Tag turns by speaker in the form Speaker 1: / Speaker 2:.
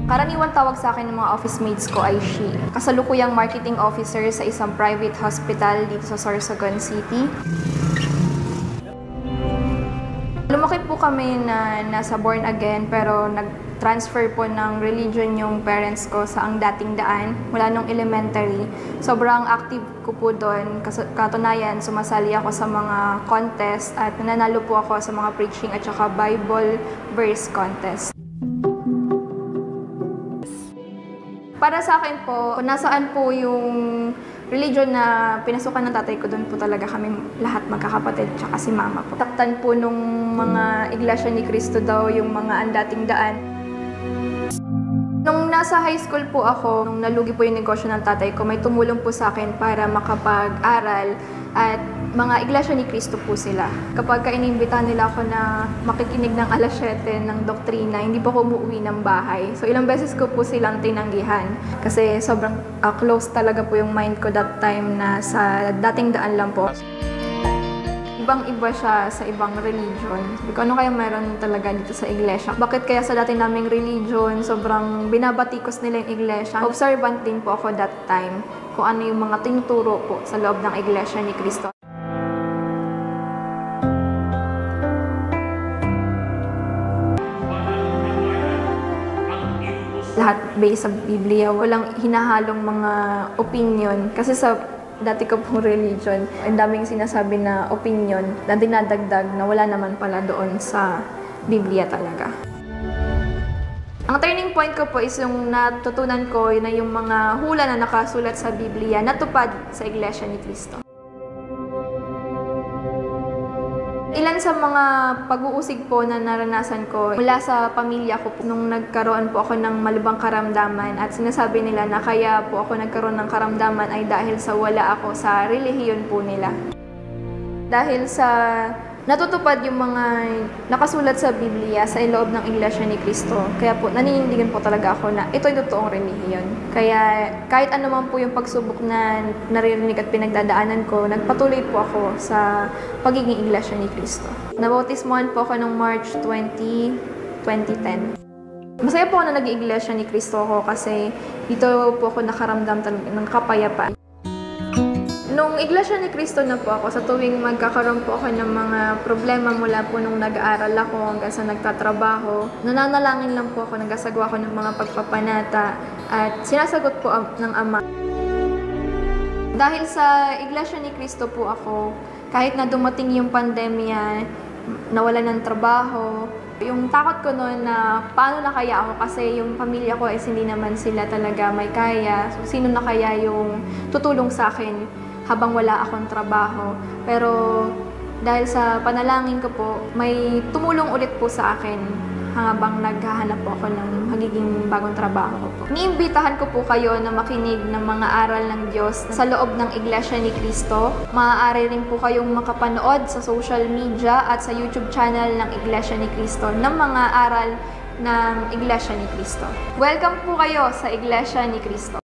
Speaker 1: Karaniwang tawag sa akin ng mga office mates ko ay she. Kasalukuyang marketing officer sa isang private hospital dito sa Sorsogon City. Lumaki po kami na nasa born again pero nag-transfer po ng religion yung parents ko sa ang dating daan mula nung elementary. Sobrang active ko po doon. Katunayan, sumasali ako sa mga contest at nananalo po ako sa mga preaching at saka Bible verse contest. Para sa akin po, kung nasaan po yung religion na pinasukan ng tatay ko, doon po talaga kami lahat magkakapatid, tsaka si mama po. Taktan po nung mga Iglesia ni Cristo daw yung mga andating daan. Nung nasa high school po ako, nung nalugi po yung negosyo ng tatay ko, may tumulong po sa akin para makapag-aral at mga Iglesia ni Cristo po sila. Kapag inimbitahan nila ako na makikinig ng alas 7 ng doktrina, hindi po ako umuwi ng bahay. So ilang beses ko po silang tinanggihan kasi sobrang close talaga po yung mind ko that time na sa dating daan lang po. Ibang-iba siya sa ibang religion. Sabi ko, ano kaya meron talaga dito sa iglesia? Bakit kaya sa dati naming religion, sobrang binabatikos nila yung iglesia? Observant din po ako that time kung ano yung mga tinuturo po sa loob ng Iglesia ni Cristo. Lahat based sa Biblia, walang hinahalong mga opinion. Kasi sa dati ko pong religion, ang daming sinasabi na opinion na dinadagdag na wala naman pala doon sa Biblia talaga. Ang turning point ko po is yung natutunan ko na yung mga hula na nakasulat sa Biblia natupad sa Iglesia ni Cristo. Ilan sa mga pag-uusig po na naranasan ko mula sa pamilya ko nung nagkaroon po ako ng malubhang karamdaman at sinasabi nila na kaya po ako nagkaroon ng karamdaman ay dahil sa wala ako sa relihiyon po nila. Dahil sa natutupad yung mga nakasulat sa Biblia sa loob ng Iglesia ni Cristo. Kaya po, naninindigan po talaga ako na ito ay totoong relihiyon. Kaya kahit ano man po yung pagsubok na naririnig at pinagdadaanan ko, nagpatuloy po ako sa pagiging Iglesia ni Cristo. Nabautismohan po ako noong March 20, 2010. Masaya po ako na naging Iglesia ni Cristo ako kasi dito po ako nakaramdam ng kapayapaan. Nung Iglesia ni Cristo na po ako, sa tuwing magkakaroon po ako ng mga problema mula po nung nag-aaral ako hanggang sa nagtatrabaho, nananalangin lang po ako, nagasagawa ako ng mga pagpapanata at sinasagot po ng Ama. Dahil sa Iglesia ni Cristo po ako, kahit na dumating yung pandemya, nawalan ng trabaho, yung takot ko noon na paano na kaya ako kasi yung pamilya ko is hindi naman sila talaga may kaya. So, sino na kaya yung tutulong sa akin habang wala akong trabaho. Pero dahil sa panalangin ko po, may tumulong ulit po sa akin habang naghahanap po ako ng magiging bagong trabaho ko po. Iniimbitahan ko po kayo na makinig ng mga aral ng Diyos sa loob ng Iglesia ni Cristo. Maaari rin po kayong makapanood sa social media at sa YouTube channel ng Iglesia ni Cristo ng mga aral ng Iglesia ni Cristo. Welcome po kayo sa Iglesia ni Cristo.